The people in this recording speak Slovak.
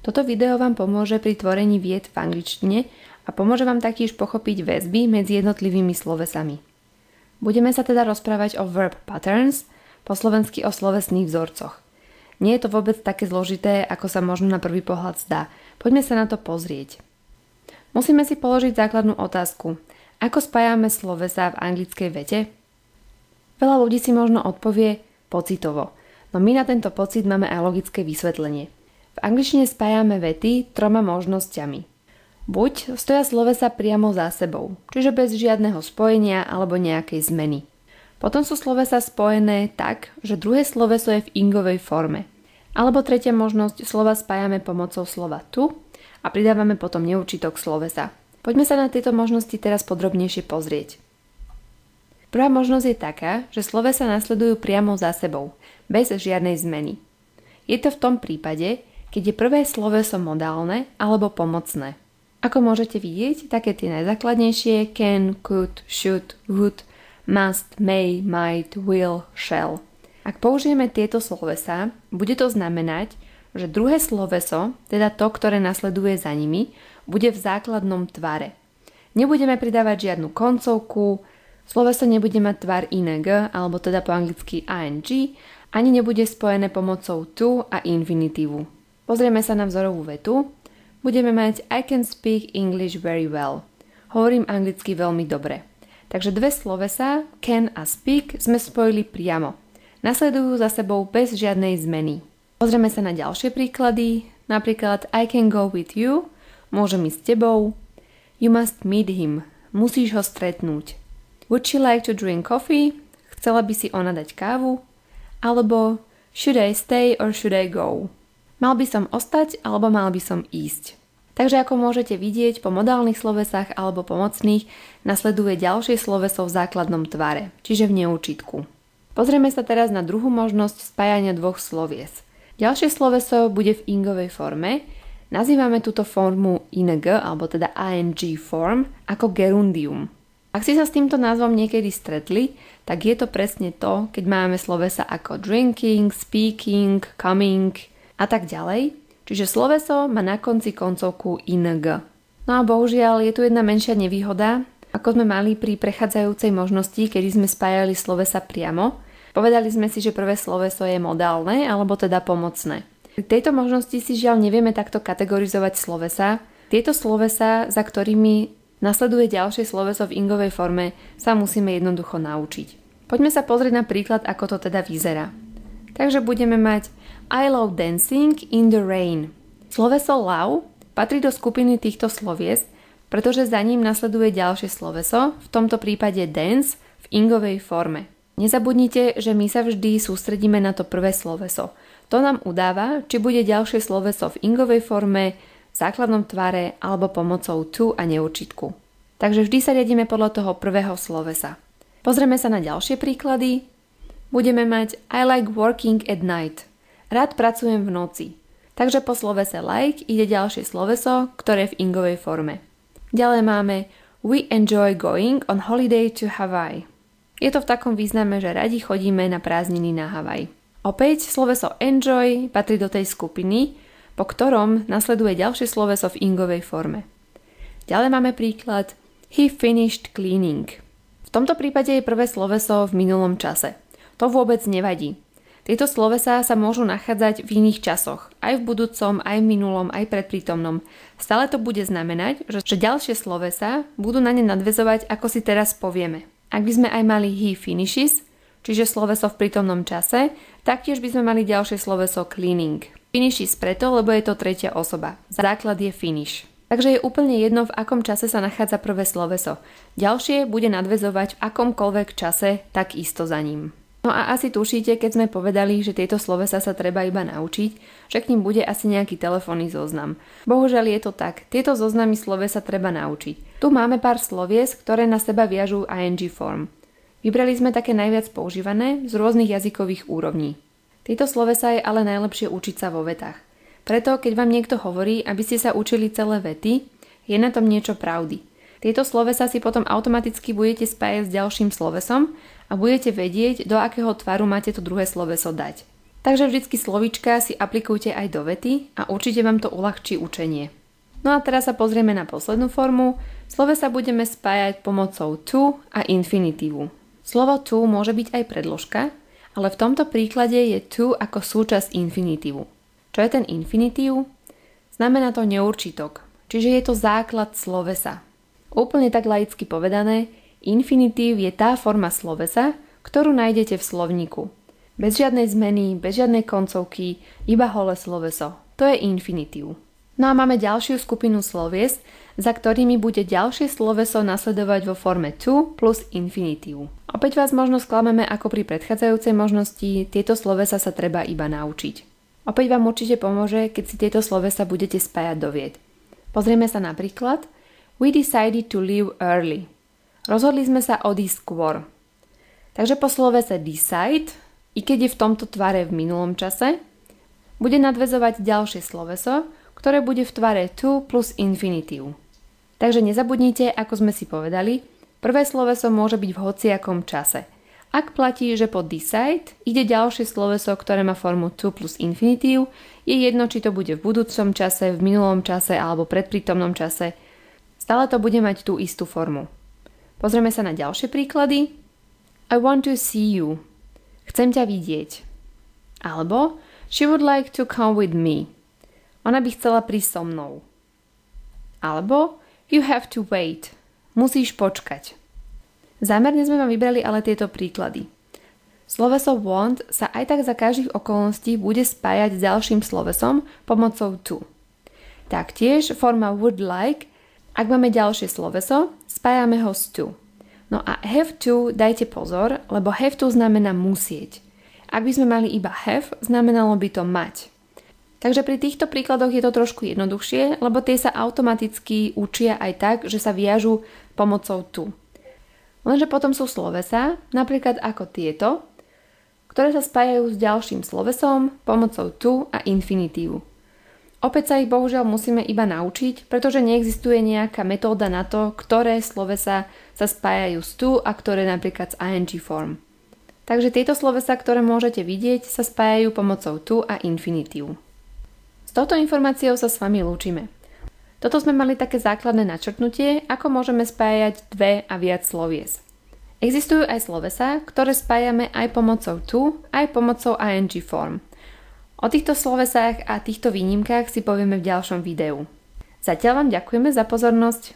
Toto video vám pomôže pri tvorení viet v angličtine a pomôže vám taktiež pochopiť väzby medzi jednotlivými slovesami. Budeme sa teda rozprávať o verb patterns, po slovensky o slovesných vzorcoch. Nie je to vôbec také zložité, ako sa možno na prvý pohľad zdá. Poďme sa na to pozrieť. Musíme si položiť základnú otázku. Ako spájame slovesá v anglickej vete? Veľa ľudí si možno odpovie pocitovo, no my na tento pocit máme aj logické vysvetlenie. V angličtine spájame vety 3 možnosťami. Buď stoja slovesa priamo za sebou, čiže bez žiadneho spojenia alebo nejakej zmeny. Potom sú slovesa spojené tak, že druhé sloveso je v ingovej forme. Alebo tretia možnosť, slova spájame pomocou slova tu a pridávame potom neurčitok slovesa. Poďme sa na tieto možnosti teraz podrobnejšie pozrieť. Prvá možnosť je taká, že slovesa nasledujú priamo za sebou, bez žiadnej zmeny. Je to v tom prípade, keď je prvé sloveso modálne alebo pomocné. Ako môžete vidieť, také tie najzákladnejšie can, could, should, would, must, may, might, will, shall. Ak použijeme tieto slovesá, bude to znamenať, že druhé sloveso, teda to, ktoré nasleduje za nimi, bude v základnom tvare. Nebudeme pridávať žiadnu koncovku, sloveso nebude mať tvar ing, alebo teda po anglicky ing, ani nebude spojené pomocou to a infinitívu. Pozrieme sa na vzorovú vetu. Budeme mať I can speak English very well. Hovorím anglicky veľmi dobre. Takže dve slovesá, can a speak, sme spojili priamo. Nasledujú za sebou bez žiadnej zmeny. Pozrieme sa na ďalšie príklady. Napríklad I can go with you. Môžem ísť s tebou. You must meet him. Musíš ho stretnúť. Would she like to drink coffee? Chcela by si ona dať kávu? Alebo should I stay or should I go? Mal by som ostať alebo mal by som ísť. Takže ako môžete vidieť, po modálnych slovesách alebo pomocných nasleduje ďalšie sloveso v základnom tvare, čiže v neúčitku. Pozrieme sa teraz na druhú možnosť spájania dvoch slovies. Ďalšie sloveso bude v ingovej forme. Nazývame túto formu ing, alebo teda ing form, ako gerundium. Ak si sa s týmto názvom niekedy stretli, tak je to presne to, keď máme slovesa ako drinking, speaking, coming a tak ďalej. Čiže sloveso má na konci koncovku ing. No a bohužiaľ je tu jedna menšia nevýhoda, ako sme mali pri prechádzajúcej možnosti, kedy sme spájali slovesa priamo. Povedali sme si, že prvé sloveso je modálne, alebo teda pomocné. Pri tejto možnosti si žiaľ nevieme takto kategorizovať slovesa. Tieto slovesa, za ktorými nasleduje ďalšie sloveso v ingovej forme, sa musíme jednoducho naučiť. Poďme sa pozrieť na príklad, ako to teda vyzerá. Takže budeme mať I love dancing in the rain. Sloveso love patrí do skupiny týchto slovies, pretože za ním nasleduje ďalšie sloveso, v tomto prípade dance v ingovej forme. Nezabudnite, že my sa vždy sústredíme na to prvé sloveso. To nám udáva, či bude ďalšie sloveso v ingovej forme, v základnom tvare alebo pomocou to a neurčitku. Takže vždy sa riadíme podľa toho prvého slovesa. Pozrieme sa na ďalšie príklady. Budeme mať I like working at night. Rád pracujem v noci. Takže po slovese like ide ďalšie sloveso, ktoré je v ingovej forme. Ďalej máme We enjoy going on holiday to Hawaii. Je to v takom význame, že radi chodíme na prázdniny na Havaj. Opäť sloveso enjoy patrí do tej skupiny, po ktorom nasleduje ďalšie sloveso v ingovej forme. Ďalej máme príklad He finished cleaning. V tomto prípade je prvé sloveso v minulom čase. To vôbec nevadí. Tieto slovesá sa môžu nachádzať v iných časoch, aj v budúcom, aj v minulom, aj predprítomnom. Stále to bude znamenať, že ďalšie slovesá budú na ne nadväzovať, ako si teraz povieme. Ak by sme aj mali he finishes, čiže sloveso v prítomnom čase, taktiež by sme mali ďalšie sloveso cleaning. Finishes preto, lebo je to tretia osoba. Základ je finish. Takže je úplne jedno, v akom čase sa nachádza prvé sloveso. Ďalšie bude nadväzovať v akomkoľvek čase, tak isto za ním. No a asi tušíte, keď sme povedali, že tieto slovesa sa treba iba naučiť, že k ním bude asi nejaký telefónny zoznam. Bohužiaľ je to tak, tieto zoznamy slovesa treba naučiť. Tu máme pár slovies, ktoré na seba viažú ing form. Vybrali sme také najviac používané z rôznych jazykových úrovní. Tieto slovesa je ale najlepšie učiť sa vo vetách. Preto, keď vám niekto hovorí, aby ste sa učili celé vety, je na tom niečo pravdy. Tieto slovesa si potom automaticky budete spájať s ďalším slovesom a budete vedieť, do akého tvaru máte to druhé sloveso dať. Takže vždycky slovíčka si aplikujte aj do vety a určite vám to uľahčí učenie. No a teraz sa pozrieme na poslednú formu. Slovesa budeme spájať pomocou to a infinitívu. Slovo to môže byť aj predložka, ale v tomto príklade je to ako súčasť infinitívu. Čo je ten infinitív? Znamená to neurčitok, čiže je to základ slovesa. Úplne tak laicky povedané, infinitív je tá forma slovesa, ktorú nájdete v slovníku. Bez žiadnej zmeny, bez žiadnej koncovky, iba holé sloveso. To je infinitív. No a máme ďalšiu skupinu slovies, za ktorými bude ďalšie sloveso nasledovať vo forme to plus infinitív. Opäť vás možno sklameme ako pri predchádzajúcej možnosti, tieto slovesa sa treba iba naučiť. Opäť vám určite pomôže, keď si tieto slovesa budete spájať do vied. Pozrieme sa napríklad. We decided to leave early. Rozhodli sme sa odísť skôr. Takže po slovese decide, i keď je v tomto tvare v minulom čase, bude nadväzovať ďalšie sloveso, ktoré bude v tvare to plus infinitív. Takže nezabudnite, ako sme si povedali, prvé sloveso môže byť v hociakom čase. Ak platí, že po decide ide ďalšie sloveso, ktoré má formu to plus infinitív, je jedno, či to bude v budúcom čase, v minulom čase alebo predprítomnom čase, stále to bude mať tú istú formu. Pozrieme sa na ďalšie príklady. I want to see you. Chcem ťa vidieť. Alebo she would like to come with me. Ona by chcela prísť so mnou. Alebo you have to wait. Musíš počkať. Zámerne sme vám vybrali ale tieto príklady. Sloveso want sa aj tak za každých okolností bude spájať s ďalším slovesom pomocou to. Taktiež forma would like, ak máme ďalšie sloveso, spájame ho s to. No a have to dajte pozor, lebo have to znamená musieť. Ak by sme mali iba have, znamenalo by to mať. Takže pri týchto príkladoch je to trošku jednoduchšie, lebo tie sa automaticky učia aj tak, že sa viažú pomocou to. Lenže potom sú slovesá, napríklad ako tieto, ktoré sa spájajú s ďalším slovesom pomocou to a infinitívu. Opäť sa ich bohužiaľ musíme iba naučiť, pretože neexistuje nejaká metóda na to, ktoré slovesá sa spájajú s to a ktoré napríklad s ing form. Takže tieto slovesá, ktoré môžete vidieť, sa spájajú pomocou to a infinitívu. S touto informáciou sa s vami lúčime. Toto sme mali také základné načrtnutie, ako môžeme spájať dve a viac slovies. Existujú aj slovesá, ktoré spájame aj pomocou to, aj pomocou ing form. O týchto slovesách a týchto výnimkách si povieme v ďalšom videu. Zatiaľ vám ďakujeme za pozornosť.